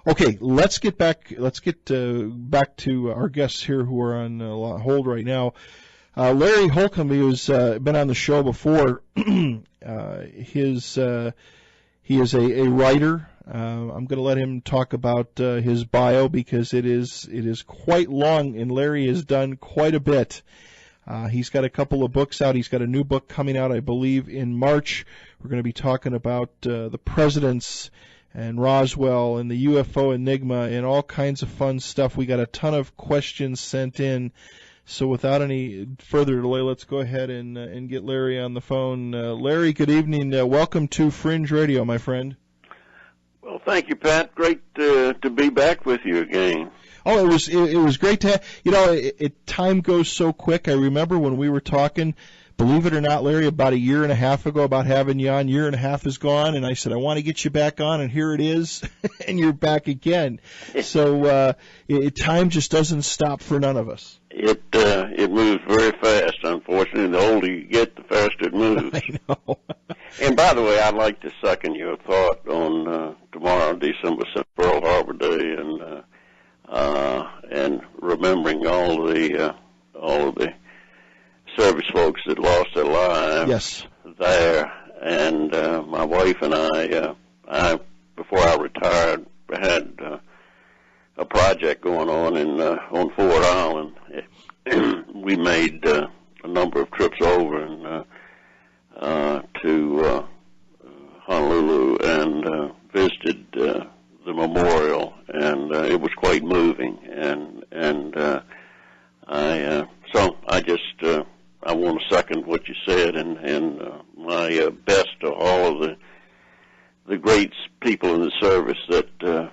Okay, let's get back. Let's get back to our guests here who are on hold right now. Larry Holcombe, who's been on the show before, he is a writer. I'm going to let him talk about his bio because it is quite long, and Larry has done quite a bit. He's got a couple of books out. He's got a new book coming out, I believe, in March. We're going to be talking about the presidents and Roswell and the UFO Enigma and all kinds of fun stuff. We got a ton of questions sent in. So without any further delay, let's go ahead and get Larry on the phone. Larry, good evening. Welcome to Fringe Radio, my friend. Well, thank you, Pat. Great to be back with you again. Oh, it was great to have, time goes so quick. I remember when we were talking, believe it or not, Larry, about a year and a half ago about having you on. Year and a half is gone, and I said, I want to get you back on, and here it is, and you're back again. So time just doesn't stop for none of us. It moves very fast, unfortunately. The older you get, the faster it moves. I know. And by the way, I'd like to second your thought on tomorrow, December 7th, Pearl Harbor Day, and remembering all of the service folks that lost their lives there. And my wife and I before I retired, had a project going on Fort Island. We made a number of trips over to Honolulu and visited the memorial, and it was quite moving. I want to second what you said, and my best to all of the great people in the service that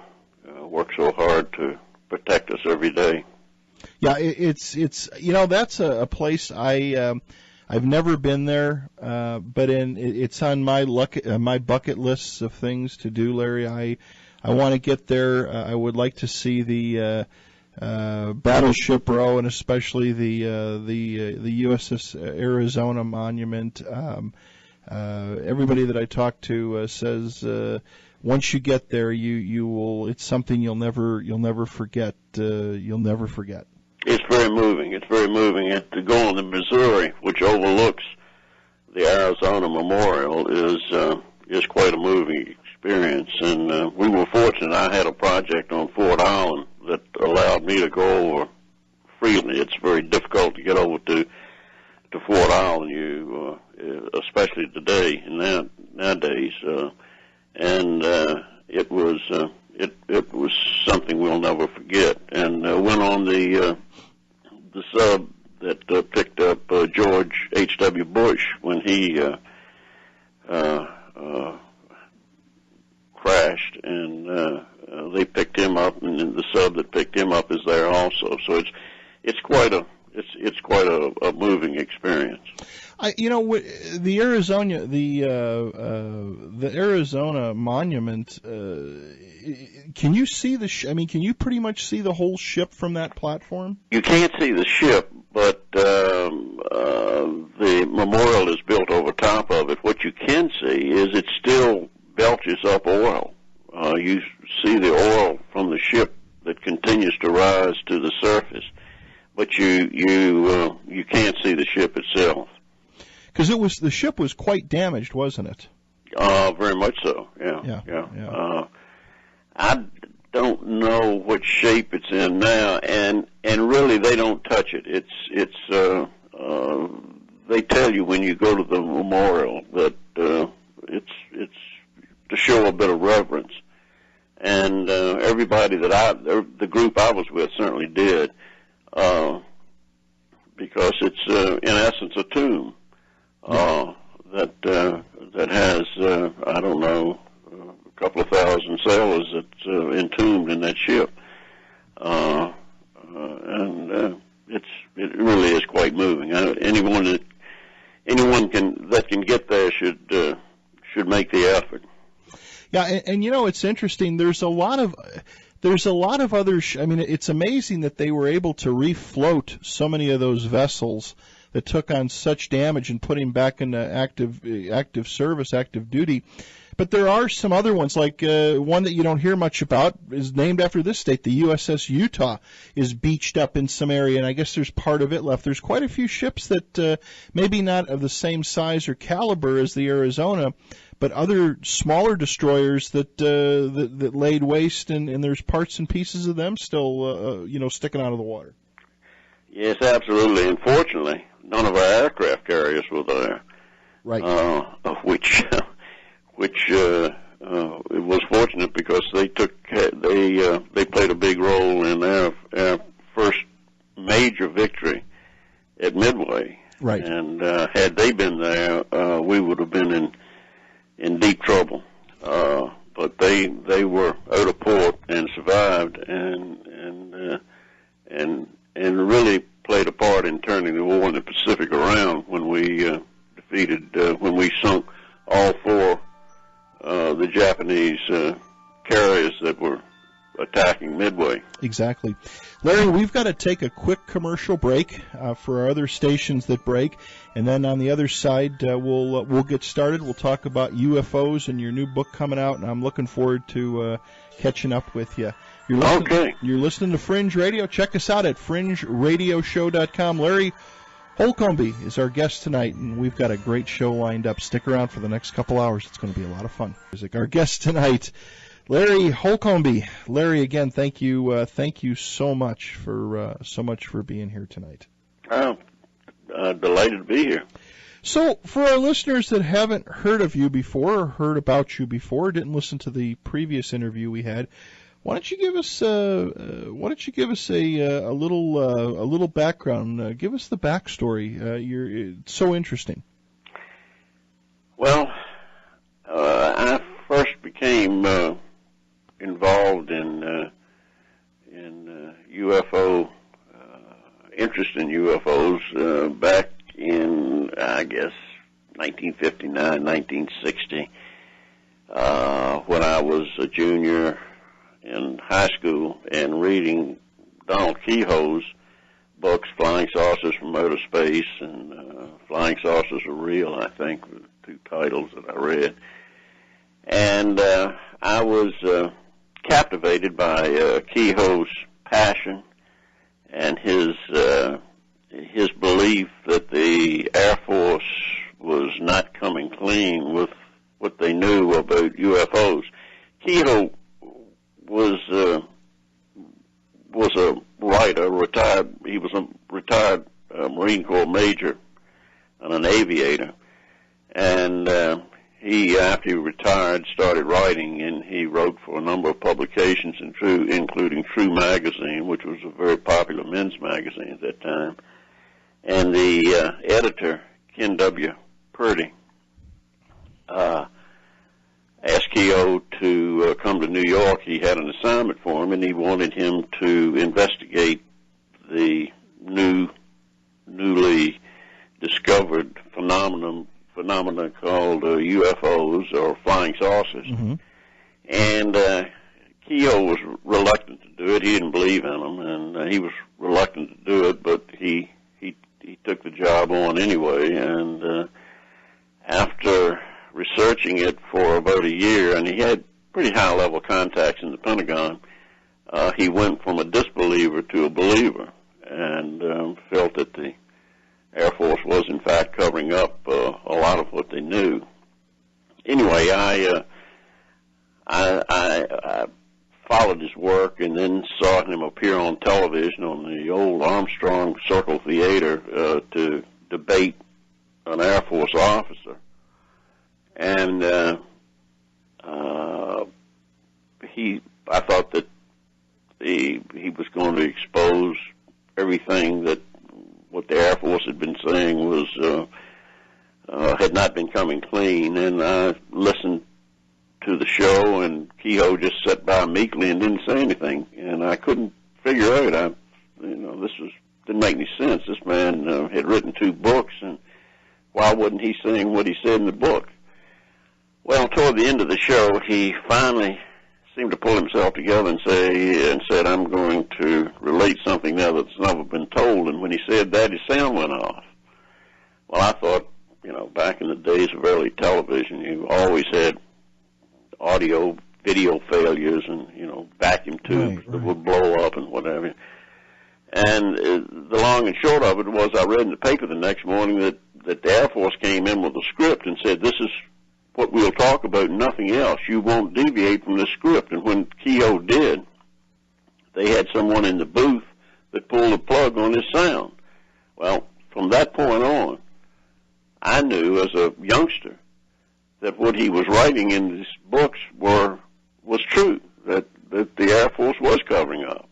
work so hard to protect us every day. Yeah, it's that's a place I've never been there, but it's on my bucket list of things to do, Larry. I want to get there. I would like to see the Battleship Row, and especially the USS Arizona Monument. Everybody that I talk to says once you get there, you will. It's something you'll never forget. You'll never forget. It's very moving. It's very moving. And to go on the Missouri, which overlooks the Arizona Memorial, is quite a moving experience. And we were fortunate. I had a project on Fort Island that allowed me to go over freely. It's very difficult to get over to Fort Island, especially today and nowadays. It was something we'll never forget. And went on the sub that picked up George H.W. Bush when he crashed, and they picked him up, and the sub that picked him up is there also. So it's quite a moving experience. The Arizona Monument. Can you see can you pretty much see the whole ship from that platform? You can't see the ship, but the memorial is built over top of it. What you can see is it still belches up oil. You see the oil from the ship that continues to rise to the surface, but you can't see the ship itself. Because the ship was quite damaged, wasn't it? Very much so. Yeah. I don't know what shape it's in now, and really they don't touch it. It's they tell you when you go to the memorial that it's to show a bit of reverence, and everybody the group I was with certainly did, because it's in essence a tomb. That has I don't know, a couple of thousand sailors that's entombed in that ship, and it really is quite moving. Anyone that can get there should make the effort. Yeah, and it's interesting. There's a lot of other. It's amazing that they were able to refloat so many of those vessels that took on such damage and put him back into active service, active duty. But there are some other ones, like one that you don't hear much about is named after this state. The USS Utah is beached up in some area, and I guess there's part of it left. There's quite a few ships that maybe not of the same size or caliber as the Arizona, but other smaller destroyers that laid waste, and there's parts and pieces of them still sticking out of the water. Yes, absolutely. Unfortunately, none of our aircraft carriers were there. Right. Which it was fortunate because they played a big role in our first major victory at Midway. Right. And had they been there, we would have been in deep trouble. But they were out of port and survived, and really played a part in turning the war in the Pacific around when we when we sunk all four the Japanese carriers that were attacking Midway. Exactly. Larry, we've got to take a quick commercial break for our other stations that break, and then on the other side we'll get started. We'll talk about UFOs and your new book coming out, and I'm looking forward to catching up with you. You're listening to Fringe Radio. Check us out at fringeradioshow.com. Larry Holcombe is our guest tonight, and we've got a great show lined up. Stick around for the next couple hours. It's going to be a lot of fun. Our guest tonight, Larry Holcombe. Larry, again, thank you so much for being here tonight. Delighted to be here. So, for our listeners that haven't heard of you before or heard about you before, didn't listen to the previous interview we had, why don't you give us a little background? Give us the backstory. It's so interesting. Well, I first became involved in UFO interest in UFOs back in, I guess, 1959, 1960, when I was a junior in high school and reading Donald Kehoe's books, Flying Saucers from Outer Space and Flying Saucers Are Real, I think, were the two titles that I read. And I was captivated by Kehoe's passion and his belief that the Air Force was not coming clean with what they knew about UFOs. Kehoe was a writer, retired. He was a retired Marine Corps major and an aviator, and he, after he retired, started writing, and he wrote for a number of publications, including True Magazine, which was a very popular men's magazine at that time. And the editor, Ken W. Purdy, asked Kehoe to come to New York. He had an assignment for him, and he wanted him to investigate the newly discovered phenomena called UFOs, or flying saucers. Mm-hmm. And Kehoe was reluctant to do it. He didn't believe in them, and he was reluctant to do it, but he took the job on anyway. And after researching it for about a year, and he had pretty high-level contacts in the Pentagon, he went from a disbeliever to a believer, and felt that the Air Force was, in fact, covering up a lot of what they knew. Anyway, I followed his work and then saw him appear on television on the old Armstrong Circle Theater to debate an Air Force officer. And I thought that he was going to expose everything that what the Air Force had been saying was had not been coming clean. And I listened to the show, and Kehoe just sat by meekly and didn't say anything. And I couldn't figure out, didn't make any sense. This man had written 2 books, and why wasn't he saying what he said in the book? Well, toward the end of the show, he finally seemed to pull himself together and said, "I'm going to relate something now that's never been told." And when he said that, his sound went off. Well, I thought, back in the days of early television, you always had audio, video failures, and vacuum tubes that would blow up and whatever. And the long and short of it was, I read in the paper the next morning that the Air Force came in with a script and said, "This is what we'll talk about, nothing else. You won't deviate from the script." And when Keogh did, they had someone in the booth that pulled the plug on his sound. Well, from that point on, I knew as a youngster that what he was writing in these books was true, that the Air Force was covering up.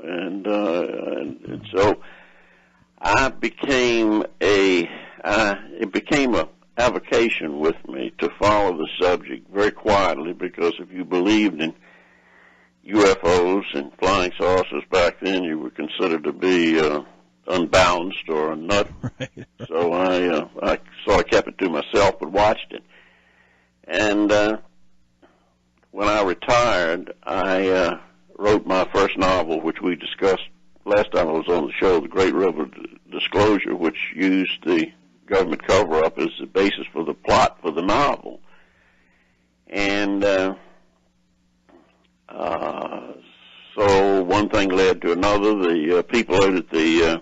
And so it became a avocation with me to follow the subject very quietly, because if you believed in UFOs and flying saucers back then, you were considered to be unbalanced or a nut. Right. So I kept it to myself, but watched it. And when I retired, I wrote my first novel, which we discussed last time I was on the show, The Great River Disclosure, which used the government cover-up as the basis for the plot for the novel. And so one thing led to another. The people out at the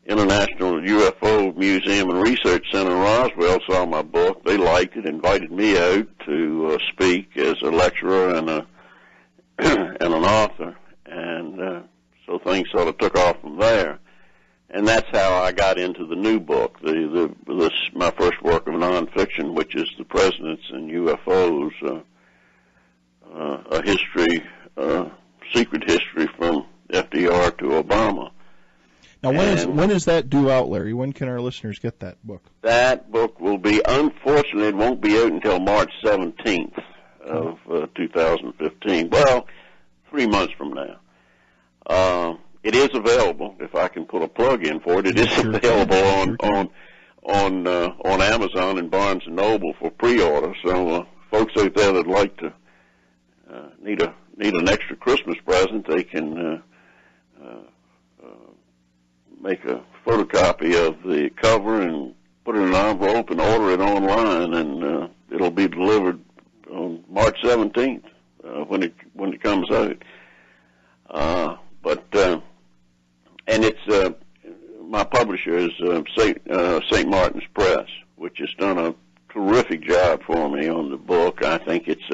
International UFO Museum and Research Center in Roswell saw my book. They liked it, invited me out to speak as a lecturer and an author, and so things sort of took off from there. And that's how I got into the new book, my first work of nonfiction, which is The Presidents and UFOs, a history, secret history from FDR to Obama. Now, when is that due out, Larry? When can our listeners get that book? That book will be, unfortunately, it won't be out until March 17th of 2015. Well, 3 months from now. It is available, if I can put a plug in for it. It is available on Amazon and Barnes & Noble for pre-order. So folks out there that like to need an extra Christmas present, they can make a photocopy of the cover and put it in an envelope and order it online, and it'll be delivered on March 17th when it comes out. And it's my publisher is St. Martin's Press, which has done a terrific job for me on the book. I think it's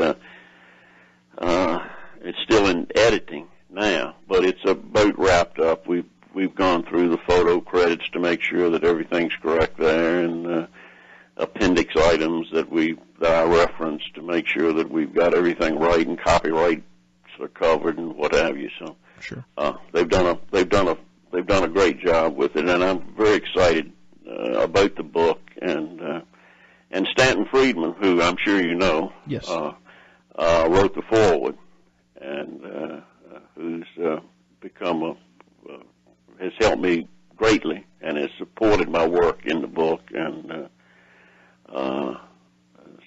still in editing now, but it's about wrapped up. We've gone through the photo credits to make sure that everything's correct there, and appendix items that I reference to make sure that we've got everything right and copyrights are covered and what have you. So sure, they've done a great job with it, and I'm very excited about the book. And Stanton Friedman, who I'm sure you know, yes, wrote the foreword, and who's has helped me greatly and has supported my work in the book, and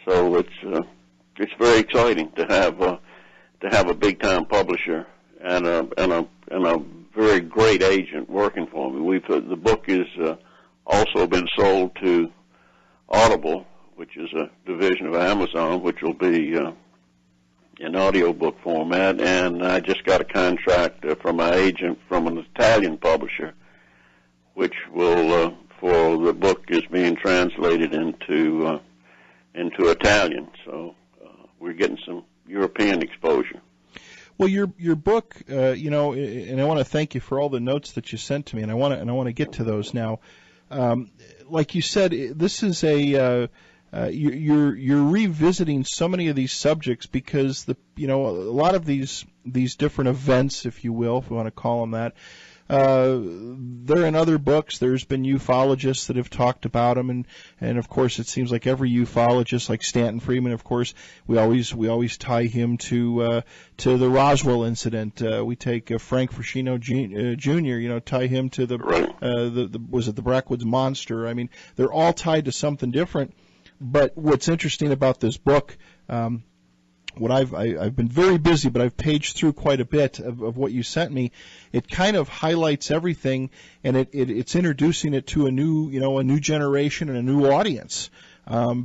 so it's very exciting to have a big time publisher and a very great agent working for me. The book is also been sold to Audible, which is a division of Amazon, which will be in audiobook format, and I just got a contract from my agent from an Italian publisher, which will for the book is being translated into Italian. So we're getting some European exposure. Well, your book, and I want to thank you for all the notes that you sent to me, and I want to get to those now. Like you said, this is you're revisiting so many of these subjects because a lot of these different events, if you will, if we want to call them that, they're in other books. There's been ufologists that have talked about them, and of course it seems like every ufologist, like Stanton Friedman, of course, we always tie him to the Roswell incident. We take Frank Frashino Jr. Tie him to the was it the Brackwoods Monster? I mean, they're all tied to something different. But what's interesting about this book, I've been very busy, but I've paged through quite a bit of what you sent me. It kind of highlights everything, and it's introducing it to a new generation and a new audience.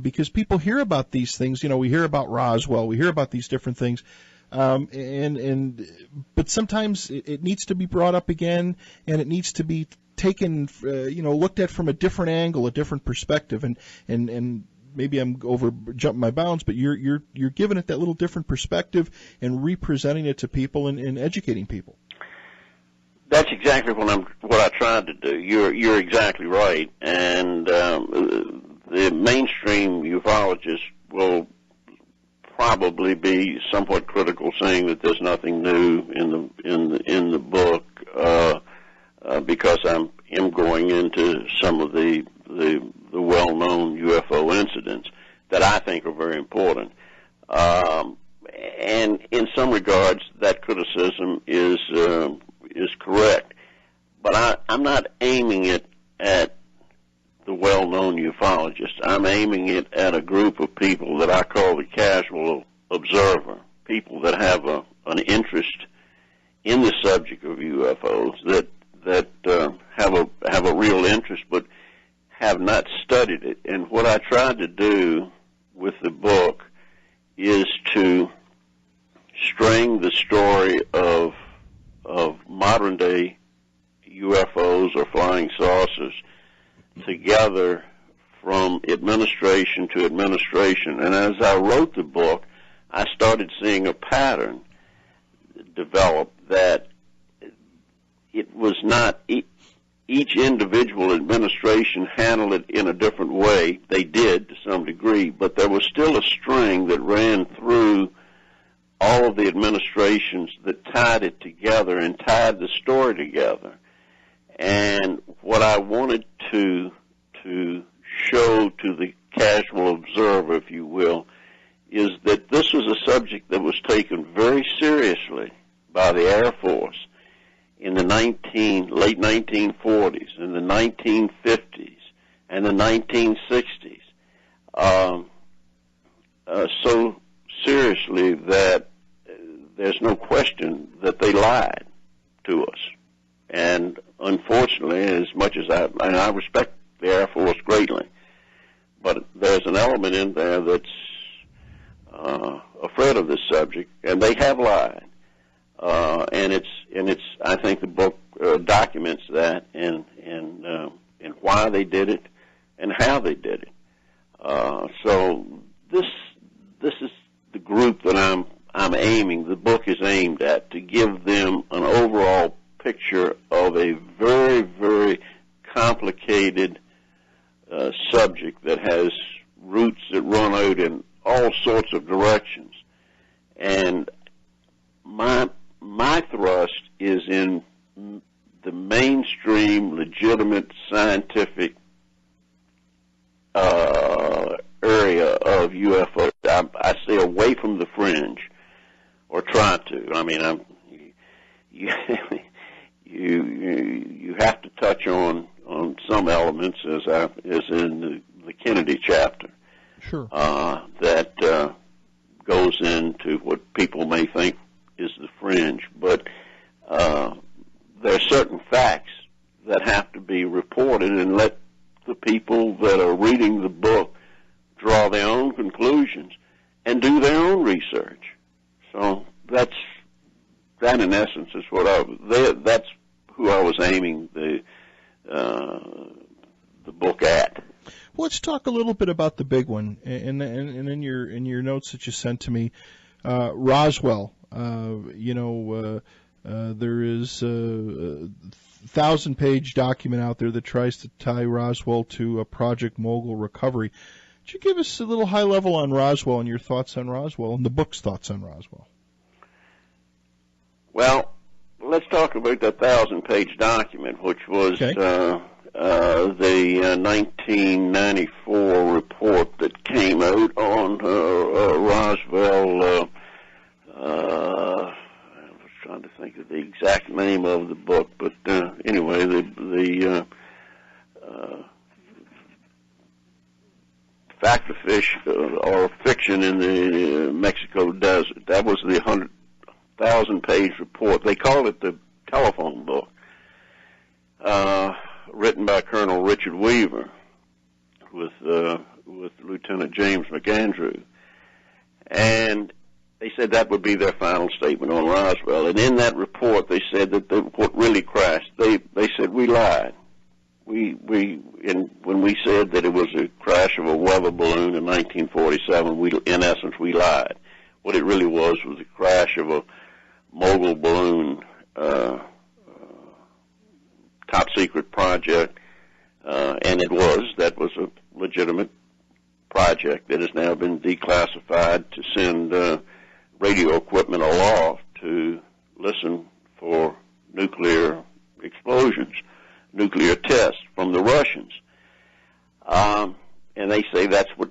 because people hear about these things. We hear about Roswell, we hear about these different things. But sometimes it needs to be brought up again, and it needs to be taken, looked at from a different angle, a different perspective, and maybe I'm jumping my bounds, but you're giving it that little different perspective and representing it to people and educating people. That's exactly what I tried to do. You're exactly right, and the mainstream ufologists will probably be somewhat critical, saying that there's nothing new in the book, because I'm going into some of the well-known UFO incidents that I think are very important. And in some regards, that criticism is correct. But I'm not aiming it at the well-known ufologists. I'm aiming it at a group of people that I call the casual observer, people that have an interest in the subject of UFOs, that have a real interest, but have not studied it. And what I tried to do with the book is to string the story of modern day UFOs or flying saucers together from administration to administration. And as I wrote the book, I started seeing a pattern develop, that it was not each individual administration handled it in a different way. They did to some degree, but there was still a string that ran through all of the administrations that tied it together and tied the story together. And what I wanted to show to the casual observer, if you will, is that this was a subject that was taken very seriously by the Air Force in the late 1940s, in the 1950s, and the 1960s, so seriously that there's no question that they lied to us. And unfortunately, as much as I respect the Air Force greatly, but there's an element in there that's afraid of this subject, and they have lied. And it's. I think the book documents that, and why they did it, and how they did it. So this is the group that I'm aiming. The book is aimed at, to give them an overall picture of a very, very complicated subject that has roots that run out in all sorts of directions. And my thrust is in the mainstream, legitimate, scientific area of UFOs. I stay away from the fringe, or try to. I mean, you have to touch on some elements, as in the Kennedy chapter. Sure. That goes into what people may think is the fringe, but there are certain facts that have to be reported, and let the people that are reading the book draw their own conclusions and do their own research. So that in essence is that's who I was aiming the book at. Well, let's talk a little bit about the big one, and in your notes that you sent to me, Roswell. There is a 1,000-page document out there that tries to tie Roswell to a Project Mogul recovery. Could you give us a little high level on Roswell and your thoughts on Roswell, and the book's thoughts on Roswell? Well, let's talk about that 1,000-page document, which was the 1994 report that came out on Roswell. I was trying to think of the exact name of the book, but anyway, the fact of fish or fiction in the Mexico desert. That was the 100,000-page report. They called it the telephone book, written by Colonel Richard Weaver, with Lieutenant James McAndrew. And they said that would be their final statement on Roswell. And in that report, they said that what really crashed, they said we lied. When we said that it was a crash of a weather balloon in 1947, in essence, we lied. What it really was a crash of a mogul balloon, top secret project, and that was a legitimate project that has now been declassified to send radio equipment aloft to listen for nuclear explosions, nuclear tests from the Russians. And they say that's what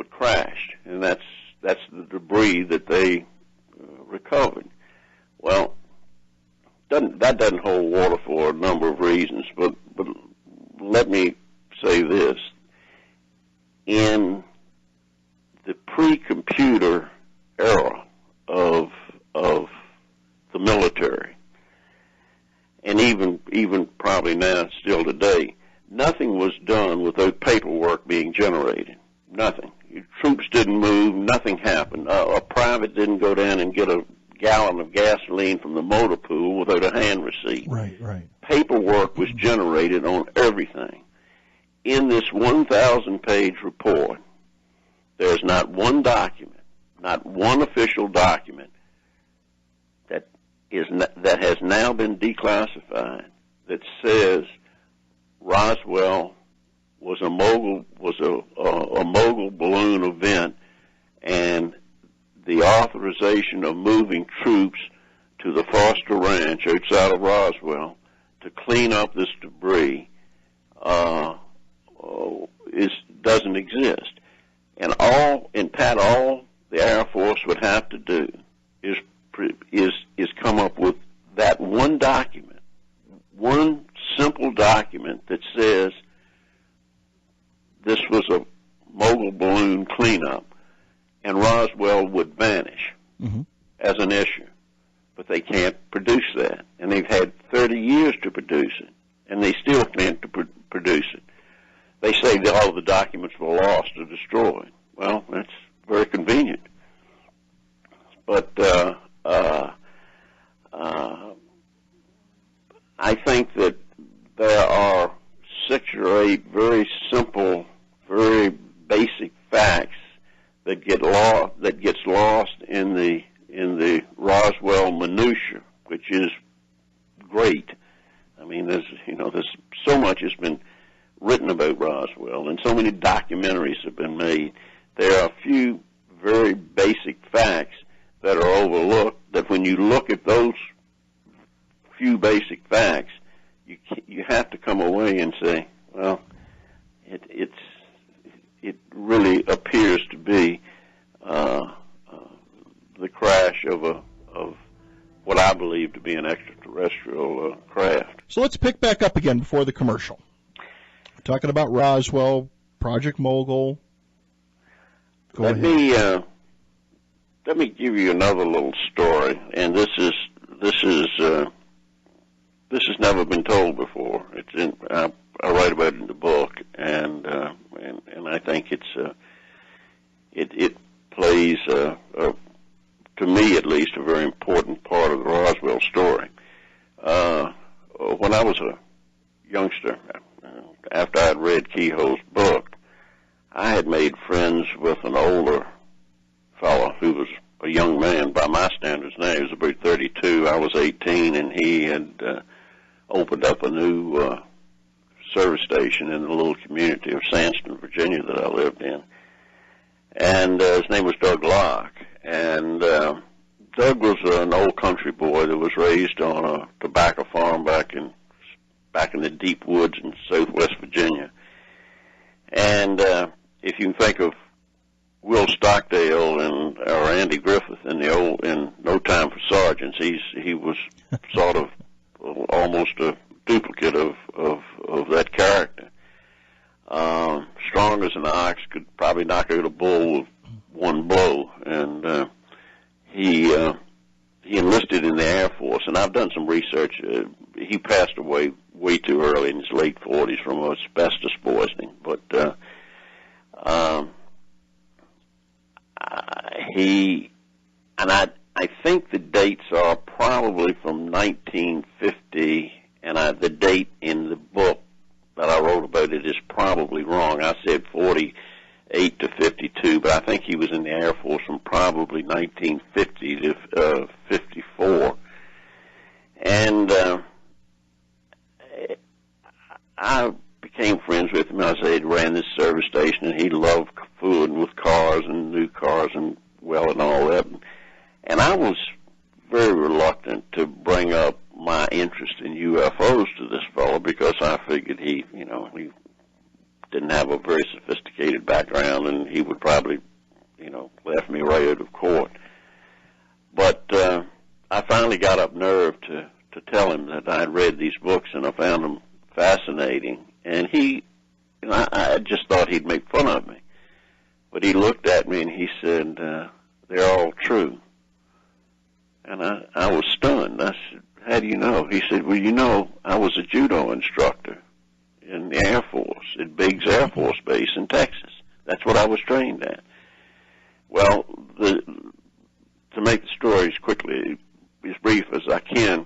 crashed, and that's the debris that they recovered. Well, that doesn't hold water for a number of reasons, but let me say this. In the pre-computer era of the military, and even probably now still today, nothing was done without paperwork being generated. Nothing. Troops didn't move. Nothing happened. A private didn't go down and get a gallon of gasoline from the motor pool without a hand receipt. Right. Paperwork was generated on everything. In this 1,000-page report, there's not one document, not one official document that has now been declassified that says Roswell was a mogul balloon event, and the authorization of moving troops to the Foster Ranch outside of Roswell to clean up this debris doesn't exist. And all the Air Force would have to do is come up with that one document, one simple document that says this was a mogul balloon cleanup, and Roswell would vanish as an issue. But they can't produce that, and they've had 30 years to produce it, and they still can't produce it. They say that all of the documents were lost or destroyed. Well, that's very convenient. But I think that there are 6 or 8 very simple, very basic facts that gets lost in the Roswell minutia, which is great. I mean, there's so much has been written about Roswell, and so many documentaries have been made. There are a few very basic facts that are overlooked, that when you look at those few basic facts, you have to come away and say, well, it really appears to be the crash of what I believe to be an extraterrestrial craft. So let's pick back up again before the commercial. We're talking about Roswell, Project Mogul. Go ahead. Let me give you another little story, and this has never been told before. I write about it in the book, and I think it plays to me at least a very important part of the Roswell story. When I was a youngster, after I had read Keyhole's book, I had made friends with an older fellow who was a young man by my standards now. He was about 32. I was 18, and he had opened up a new service station in the little community of Sandston, Virginia that I lived in. And his name was Doug Locke. And Doug was an old country boy that was raised on a tobacco farm back in the deep woods in southwest Virginia. And if you can think of Will Stockdale or Andy Griffith in No Time for Sergeants, he was sort of almost a duplicate of that character. Strong as an ox, could probably knock out a bull with one blow, and he enlisted in the Air Force. And I've done some research. He passed away way too early in his late 40s from asbestos poisoning, but I think the dates are probably from 1950, and the date in the book that I wrote about it is probably wrong. I said 48 to 52, but I think he was in the Air Force from probably 1950 to 54. And I became friends with him. I said he ran this service station, and he loved fooling with cars and new cars and and all that. And I was very reluctant to bring up my interest in UFOs to this fellow because I figured he didn't have a very sophisticated background, and he would probably, laugh me right out of court. But I finally got up nerve to tell him that I had read these books and I found them fascinating. And I just thought he'd make fun of me. But he looked at me and he said, they're all true. And I was stunned. I said, how do you know? He said, well, I was a judo instructor in the Air Force at Biggs Air Force Base in Texas. That's what I was trained at. Well, to make the story as brief as I can,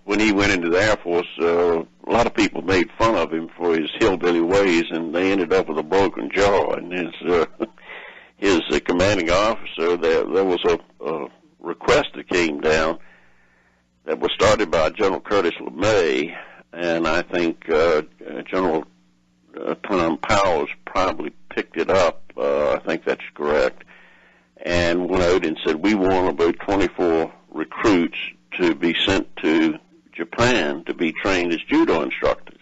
when he went into the Air Force, a lot of people made fun of him for his hillbilly ways, and they ended up with a broken jaw. And his commanding officer, there was a request that came down that was started by General Curtis LeMay, and I think General Tom Powers probably picked it up. I think that's correct. And went out and said, we want about 24 recruits to be sent to Japan to be trained as judo instructors.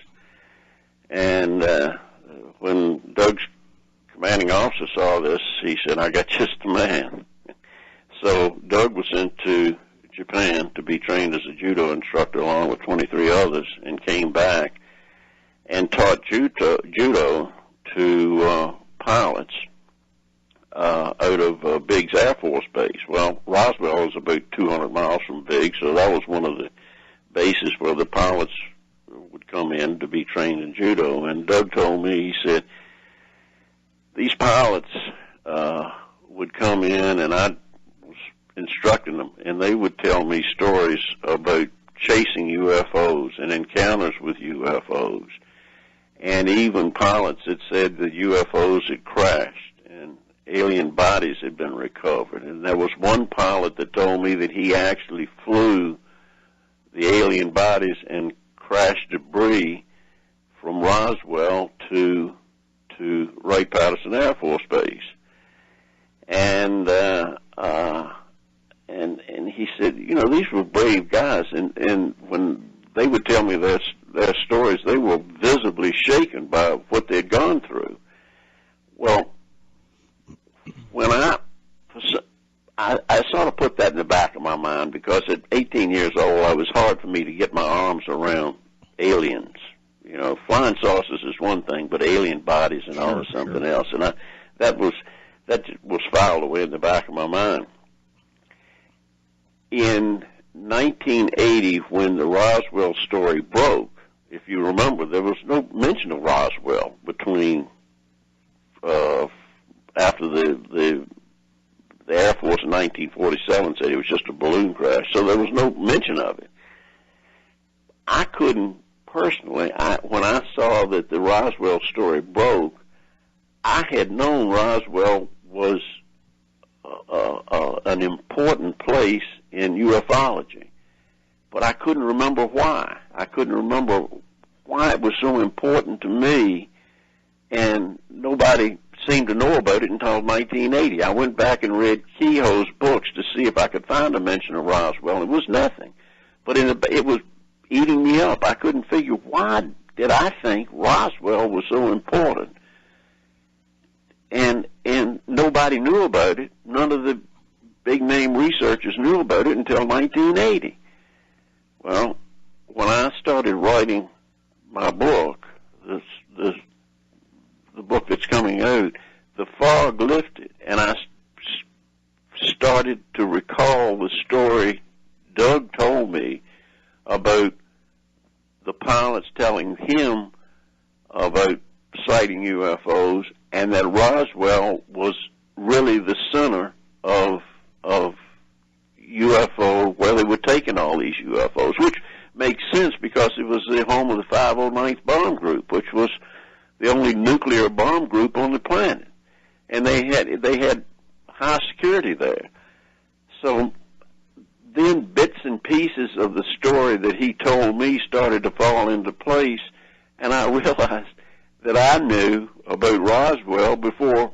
And when Doug's commanding officer saw this, he said, I got just the man. So Doug was sent to Japan to be trained as a judo instructor along with 23 others, and came back and taught judo to pilots out of Biggs Air Force Base. Well, Roswell is about 200 miles from Biggs, so that was one of the bases where the pilots would come in to be trained in judo. And Doug told me, he said, these pilots would come in, and I was instructing them, and they would tell me stories about chasing UFOs and encounters with UFOs. And even pilots had said that UFOs had crashed and alien bodies had been recovered. And there was one pilot that told me that he actually flew the alien bodies and crashed debris from Roswell to Wright-Patterson Air Force Base. And he said, these were brave guys, and when they would tell me their stories, they were visibly shaken by what they'd gone through. Well, when I sort of put that in the back of my mind, because at 18 years old, it was hard for me to get my arms around aliens. Flying saucers is one thing, but alien bodies and all is something else. And that was filed away in the back of my mind. In 1980, when the Roswell story broke, if you remember, there was no mention of Roswell between after the Air Force in 1947 said it was just a balloon crash, so there was no mention of it. I couldn't personally, when I saw that the Roswell story broke, I had known Roswell was an important place in ufology, but I couldn't remember why. I couldn't remember why it was so important to me, and nobody seemed to know about it until 1980. I went back and read Kehoe's books to see if I could find a mention of Roswell. It was nothing, but it was eating me up. I couldn't figure, why did I think Roswell was so important? And nobody knew about it. None of the big name researchers knew about it until 1980. Well, when I started writing my book, the book that's coming out, the fog lifted, and I started to recall the story Doug told me about the pilots telling him about sighting UFOs, and that Roswell was really the center of UFO, where they were taking all these UFOs, which makes sense because it was the home of the 509th Bomb Group, which was the only nuclear bomb group on the planet, and they had high security there. So then bits and pieces of the story that he told me started to fall into place, and I realized that I knew about Roswell before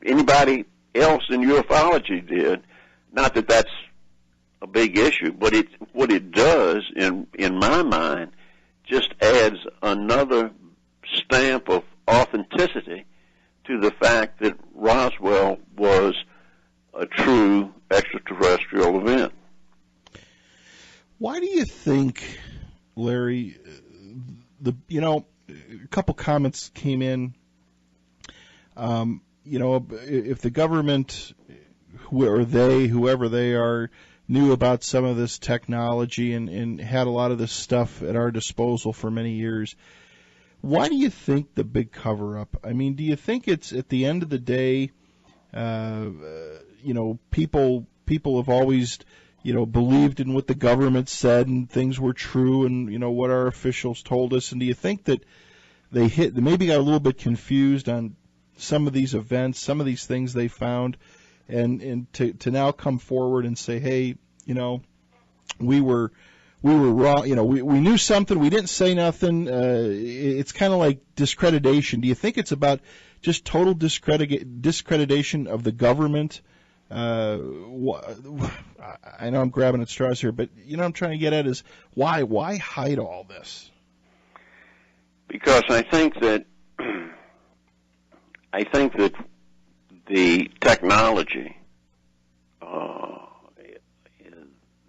anybody else in ufology did. Not that that's a big issue, but what it does, in my mind, just adds another stamp of authenticity to the fact that Roswell was a true extraterrestrial event. Why do you think, Larry, a couple comments came in, if the government, whoever they are, knew about some of this technology and had a lot of this stuff at our disposal for many years, why do you think the big cover-up? I mean, do you think it's, at the end of the day, people have always, believed in what the government said and things were true and, what our officials told us? And do you think that they maybe got a little bit confused on some of these events, some of these things they found, and to now come forward and say, hey, we were wrong, we knew something, we didn't say nothing. It's kind of like discreditation. Do you think it's about just total discreditation of the government? I know I'm grabbing at straws here, but I'm trying to get at is why hide all this? Because I think that the technology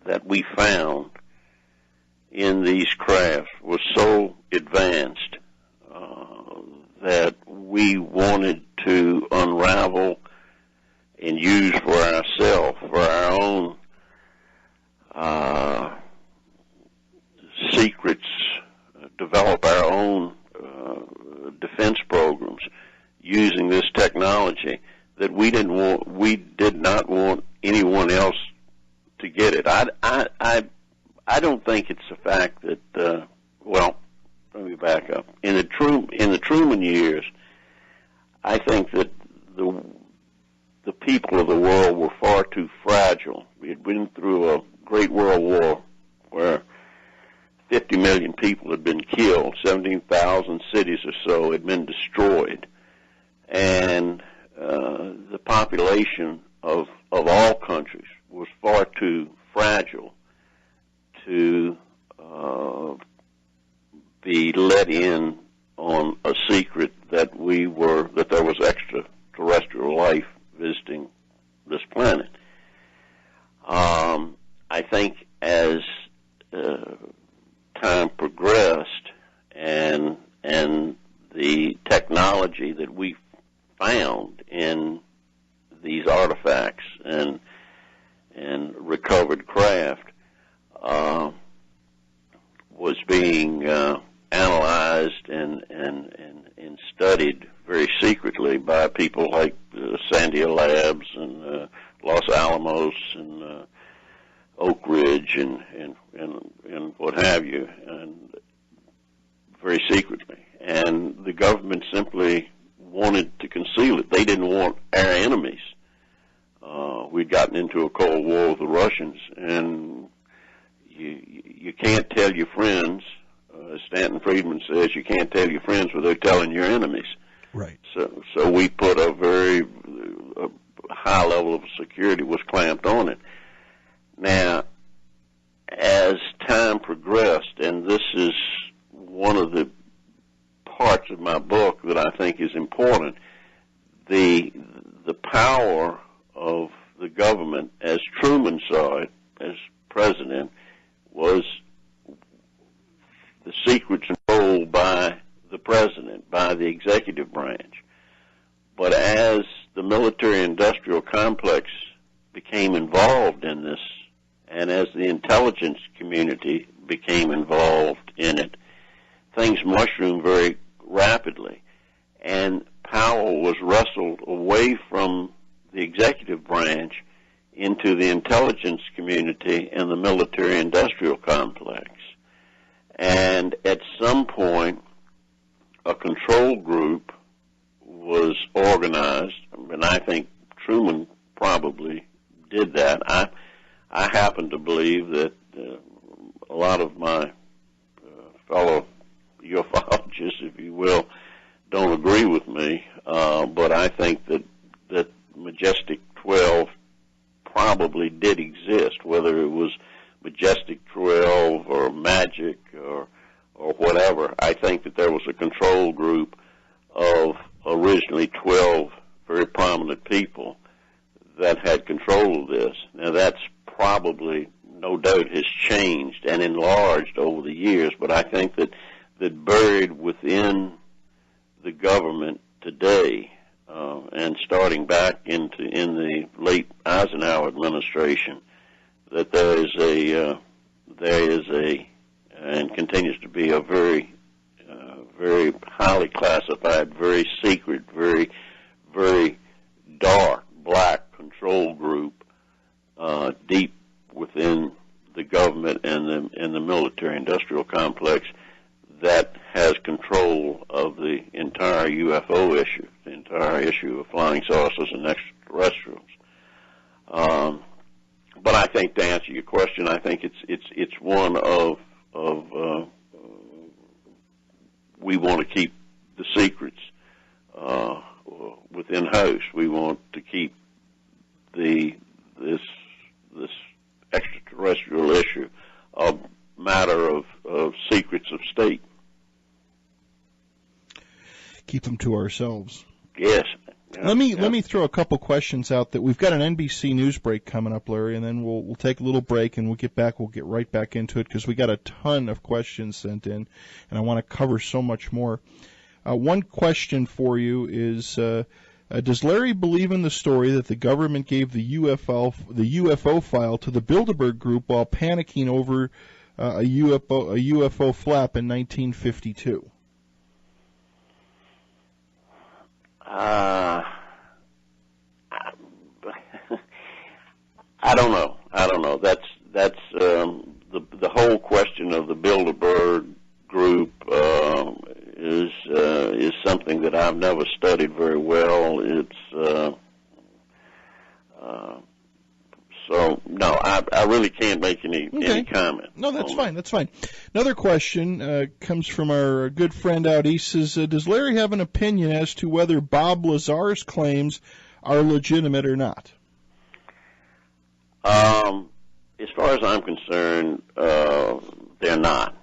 that we found in these crafts was so advanced that we wanted to unravel and use for ourselves, for our own secrets, develop our own defense programs using this technology that we did not want anyone else to get it. I don't think it's the fact that let me back up. In the Truman years, I think that the people of the world were far too fragile. We had been through a Great World War where 50 million people had been killed, 17,000 cities or so had been destroyed, and the population of all countries was far too fragile to be let in on a secret that there was extraterrestrial life visiting this planet. I think as time progressed and the technology that we found in these artifacts and recovered craft was being analyzed and studied very secretly by people like Sandia Labs and Los Alamos and Oak Ridge and what have you, and very secretly. And the government simply wanted to conceal it. They didn't want our enemies. We'd gotten into a Cold War with the Russians, and you can't tell your friends, as Stanton Friedman says, you can't tell your friends without telling your enemies. Right. So we put a very high level of security was clamped on it. Now, as time progressed, and this is one of the parts of my book that I think is important, the power of the government, as Truman saw it as president, was the secrets controlled by the president, by the executive branch. But as the military-industrial complex became involved in this, and as the intelligence community became involved in it, things mushroomed very rapidly, and power was wrestled away from the executive branch into the intelligence community and the military-industrial complex. And at some point, a control group was organized, and I think Truman probably did that. I happen to believe that a lot of my fellow ufologists, if you will, don't agree with me, but I think that Majestic 12 probably did exist, whether it was Majestic 12 or Magic or whatever. I think that there was a control group of originally 12 very prominent people that had control of this. Now, that's probably, no doubt, has changed and enlarged over the years, but I think that buried within the government today, and starting back in the late Eisenhower administration, that there is and continues to be a very highly classified, very secret, very dark, black control group deep within the government and the military-industrial complex that has control of the entire UFO issue, the entire issue of flying saucers and extraterrestrials. But I think, to answer your question, I think it's one of we want to keep the secrets within house. We want to keep this extraterrestrial issue a matter of secrets of state. Keep them to ourselves. Yes. Yeah, let me throw a couple questions out. That we've got an NBC news break coming up, Larry, and then we'll take a little break and we'll get right back into it because we got a ton of questions sent in, and I want to cover so much more. One question for you is: does Larry believe in the story that the government gave the UFO file to the Bilderberg Group while panicking over a UFO flap in 1952? I don't know. That's the whole question of the Bilderberg Group is something that I've never studied very well. So no, I really can't make any comment. No, that's fine. That's fine. Another question comes from our good friend out east. Says, does Larry have an opinion as to whether Bob Lazar's claims are legitimate or not? As far as I'm concerned, they're not.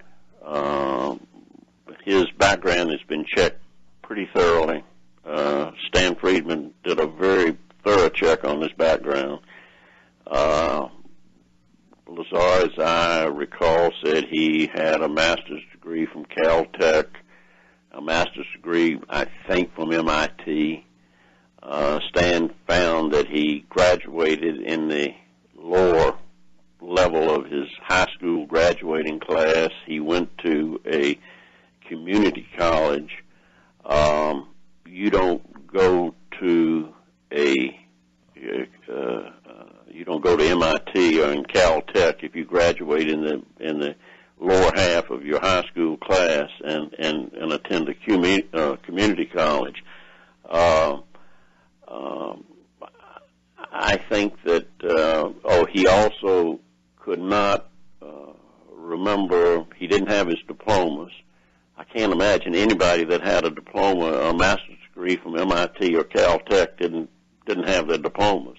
His background has been checked pretty thoroughly. Stan Friedman did a very thorough check on his background. Lazar, as I recall, said he had a master's degree from Caltech, a master's degree, I think, from MIT. Stan found that he graduated in the lower level of his high school graduating class. He went to a community college. You don't go to you don't go to MIT or in Caltech if you graduate in the lower half of your high school class and attend a community college. I think that he also could not remember. He didn't have his diplomas. I can't imagine anybody that had a diploma, a master's degree from MIT or Caltech didn't have their diplomas.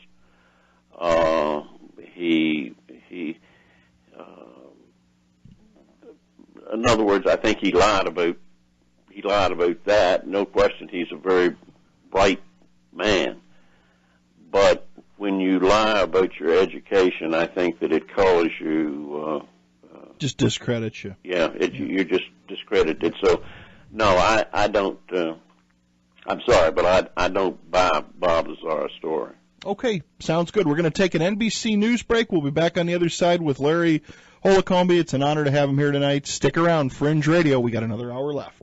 In other words, I think he lied about that. No question, he's a very bright man. But when you lie about your education, I think that it colors you. Just discredits you. Yeah, you're just discredited. So, no, I don't. I'm sorry, but I don't buy Bob Lazar's story. Okay, sounds good. We're going to take an NBC news break. We'll be back on the other side with Larry Holcombe. It's an honor to have him here tonight. Stick around, Fringe Radio. We got another hour left.